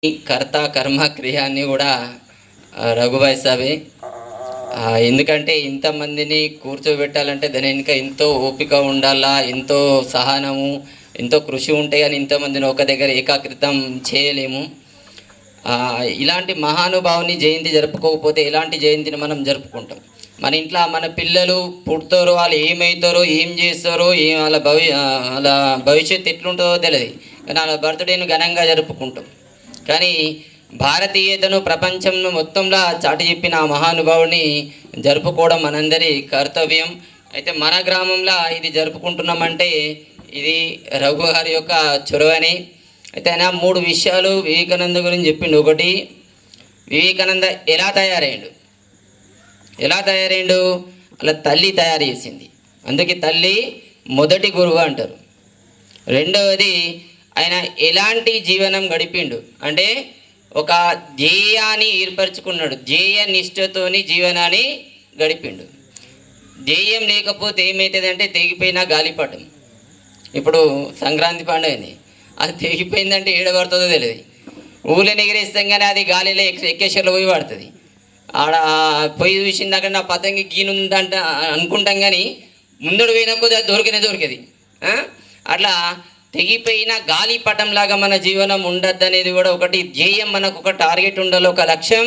కర్త కర్మ క్రియ అన్నీ కూడా రఘుబాయ్ సాబే. ఎందుకంటే ఇంతమందిని కూర్చోబెట్టాలంటే దాని వెనుక ఎంతో ఓపిక ఉండాలా, ఎంతో సహనము, ఎంతో కృషి ఉంటే కానీ ఇంతమందిని ఒక దగ్గర ఏకాగ్రతం చేయలేము. ఇలాంటి మహానుభావుని జయంతి జరుపుకోకపోతే ఇలాంటి జయంతిని మనం జరుపుకుంటాం. మన ఇంట్లో మన పిల్లలు పుడతారో, వాళ్ళు ఏమవుతారో, ఏం చేస్తారో, వాళ్ళ భవిష్యత్తు ఎట్లుంటుందో తెలియదు, కానీ వాళ్ళ బర్త్డేను ఘనంగా జరుపుకుంటాం. కానీ భారతీయతను ప్రపంచం మొత్తంలో చాటి చెప్పిన ఆ మహానుభావుని జరుపుకోవడం మనందరి కర్తవ్యం. అయితే మన గ్రామంలో ఇది జరుపుకుంటున్నామంటే ఇది రఘు గారి యొక్క చొరవని. అయితే ఆయన 3 విషయాలు వివేకానంద గురించి చెప్పిండు. ఒకటి, వివేకానంద ఎలా తయారైండు అలా తల్లి తయారు చేసింది, అందుకే తల్లి మొదటి గురువు అంటారు. రెండవది, ఆయన ఎలాంటి జీవనం గడిపిండు అంటే ఒక ధ్యేయాన్ని ఏర్పరచుకున్నాడు, ధ్యేయ నిష్ఠతోని జీవనాన్ని గడిపిండు. ధ్యేయం లేకపోతే ఏమవుతుందంటే తెగిపోయిన గాలిపటం. ఇప్పుడు సంక్రాంతి పండుగని అది తెగిపోయిందంటే ఏడబడుతుందో తెలియదు. ఊళ్ళని ఎగిరేస్తాం కానీ అది గాలిలో ఎక్కేశ్వర్లో పోయి పడుతుంది. ఆడ పొయ్యి చూసింది అక్కడ నా పతంగి గీనుందంట అనుకుంటాం, కానీ ముందడు పోయిన కొద్ది అది దొరికేది. అట్లా తెగిపోయిన గాలిపటంలాగా మన జీవనం ఉండద్దు అనేది కూడా ఒకటి ధ్యేయం, మనకు ఒక టార్గెట్ ఉండాలి, ఒక లక్ష్యం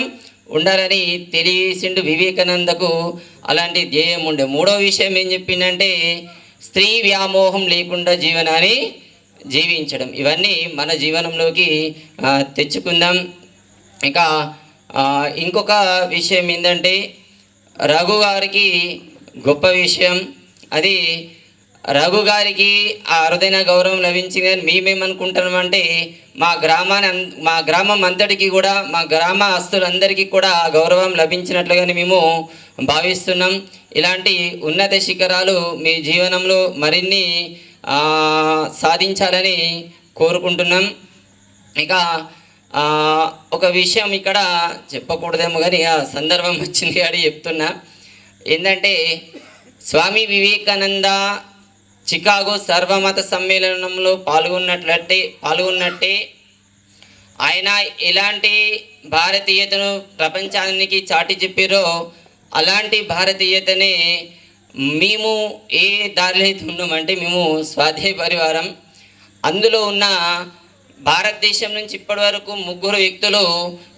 ఉండాలని తెలియసిండు వివేకానందకు. అలాంటి ధ్యేయం ఉండే. 3వ విషయం ఏం చెప్పిందంటే స్త్రీ వ్యామోహం లేకుండా జీవనాన్ని జీవించడం. ఇవన్నీ మన జీవనంలోకి తెచ్చుకుందాం. ఇంకా ఇంకొక విషయం ఏంటంటే రఘు గారికి గొప్ప విషయం, అది రఘు గారికి ఆ అరుదైన గౌరవం లభించింది. అని మేమేమనుకుంటున్నామంటే మా గ్రామం అంతటికి కూడా, మా గ్రామస్తులందరికీ కూడా గౌరవం లభించినట్లుగానే మేము భావిస్తున్నాం. ఇలాంటి ఉన్నత శిఖరాలు మీ జీవనంలో మరిన్ని సాధించాలని కోరుకుంటున్నాం. ఇక ఒక విషయం ఇక్కడ చెప్పకూడదేమో కానీ ఆ సందర్భం వచ్చింది అని చెప్తున్నా. ఏంటంటే స్వామి వివేకానంద చికాగో సర్వమత సమ్మేళనంలో పాల్గొన్నట్టే ఆయన ఎలాంటి భారతీయతను ప్రపంచానికి చాటి చెప్పారో అలాంటి భారతీయతనే మేము ఏ దారిలో అయితే ఉన్నామంటే మేము స్వాధ్యాయ పరివారం. అందులో ఉన్న భారతదేశం నుంచి ఇప్పటి వరకు 3 వ్యక్తులు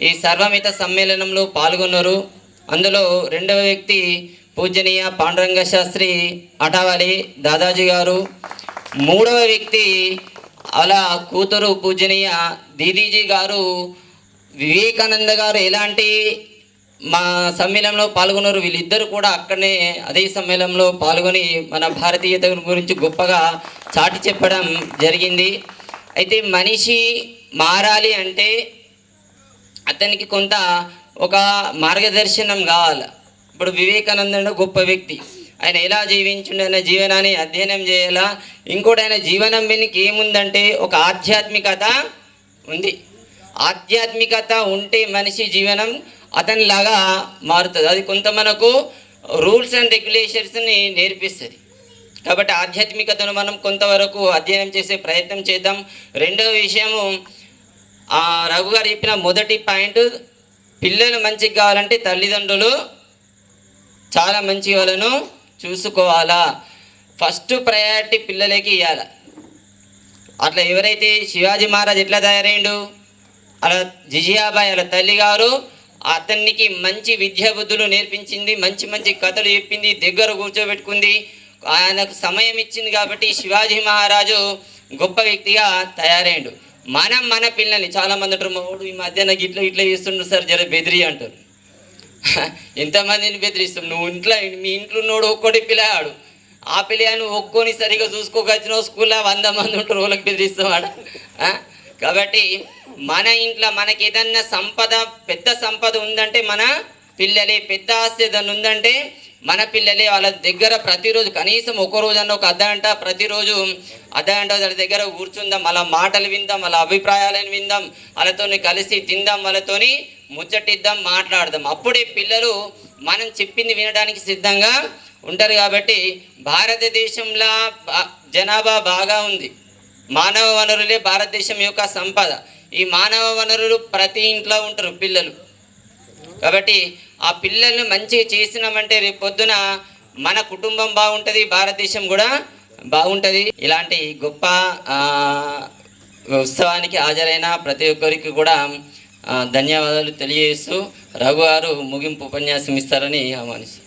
ఈ సర్వమిత సమ్మేళనంలో పాల్గొన్నారు. అందులో 2వ వ్యక్తి పూజనీయ పాండురంగ శాస్త్రి అటావాలి దాదాజీ గారు. 3వ వ్యక్తి అలా కూతురు పూజనీయ దీదీజీ గారు. వివేకానంద గారు ఎలాంటి మా సమ్మేళనంలో పాల్గొన్నారు, వీళ్ళిద్దరు కూడా అక్కడనే అదే సమ్మేళనంలో పాల్గొని మన భారతీయత గురించి గొప్పగా చాటి చెప్పడం జరిగింది. అయితే మనిషి మారాలి అంటే అతనికి కొంత ఒక మార్గదర్శనం కావాలి. ఇప్పుడు వివేకానంద గొప్ప వ్యక్తి, ఆయన ఎలా జీవించుండే, ఆయన జీవనాన్ని అధ్యయనం చేయాలా. ఇంకోటి, ఆయన జీవనం వెనుక ఏముందంటే ఒక ఆధ్యాత్మికత ఉంది. ఆధ్యాత్మికత ఉంటే మనిషి జీవనం అతనిలాగా మారుతుంది. అది కొంత మనకు రూల్స్ అండ్ రెగ్యులేషన్స్ని నేర్పిస్తుంది. కాబట్టి ఆధ్యాత్మికతను మనం కొంతవరకు అధ్యయనం చేసే ప్రయత్నం చేద్దాం. 2వ విషయము, రఘు గారు చెప్పిన మొదటి పాయింట్, పిల్లలు మంచిగా కావాలంటే తల్లిదండ్రులు చాలా మంచి వాళ్ళను చూసుకోవాలా. ఫస్ట్ ప్రయారిటీ పిల్లలకి ఇవ్వాలి. అట్లా ఎవరైతే శివాజీ మహారాజ్ ఎట్లా తయారైండు, అలా జిజియాబాయి అలా తల్లి గారు అతనికి మంచి విద్యా బుద్ధులు నేర్పించింది, మంచి మంచి కథలు చెప్పింది, దగ్గర కూర్చోబెట్టుకుంది, ఆయనకు సమయం ఇచ్చింది. కాబట్టి శివాజీ మహారాజు గొప్ప వ్యక్తిగా తయారైండు. మనం మన పిల్లల్ని, చాలామంది అంటారు మా వాడు ఈ మధ్యాహ్న ఇట్లా చేస్తుండ్రు సార్ జర బెదిరి అంటారు. ఎంతమందిని బెదిరిస్తాం? మీ ఇంట్లో ఉన్నోడు ఒక్కడి పిల్లగాడు, ఆ పిల్లగాను ఒక్కొని సరిగా చూసుకోకొచ్చినావు, స్కూల్లో 100 మంది ఉంటారు, వాళ్ళకి బెదిరిస్తావాడు. కాబట్టి మన ఇంట్లో మనకి ఏదన్నా పెద్ద సంపద ఉందంటే మన పిల్లలే, పెద్ద ఆస్తి ఏదన్నా ఉందంటే మన పిల్లలే. వాళ్ళ దగ్గర ప్రతిరోజు కనీసం ఒక రోజన్నా ఒక ప్రతిరోజు అర్ధగంట వాళ్ళ దగ్గర కూర్చుందాం, వాళ్ళ మాటలు విందాం, వాళ్ళ అభిప్రాయాలను విందాం, వాళ్ళతో కలిసి తిందాం, వాళ్ళతోని ముచ్చటిద్దాం, మాట్లాడదాం. అప్పుడే పిల్లలు మనం చెప్పింది వినడానికి సిద్ధంగా ఉంటారు. కాబట్టి భారతదేశంలో జనాభా బాగా ఉంది, మానవ వనరులే భారతదేశం యొక్క సంపద. ఈ మానవ వనరులు ప్రతి ఇంట్లో ఉంటారు పిల్లలు. కాబట్టి ఆ పిల్లల్ని మంచిగా చేసినామంటే రేపు పొద్దున మన కుటుంబం బాగుంటుంది, భారతదేశం కూడా బాగుంటుంది. ఇలాంటి గొప్ప ఉత్సవానికి హాజరైన ప్రతి ఒక్కరికి కూడా ధన్యవాదాలు తెలియజేస్తూ రఘు గారు ముగింపు ఉపన్యాసం ఇస్తారని ఆహ్వానిస్తారు.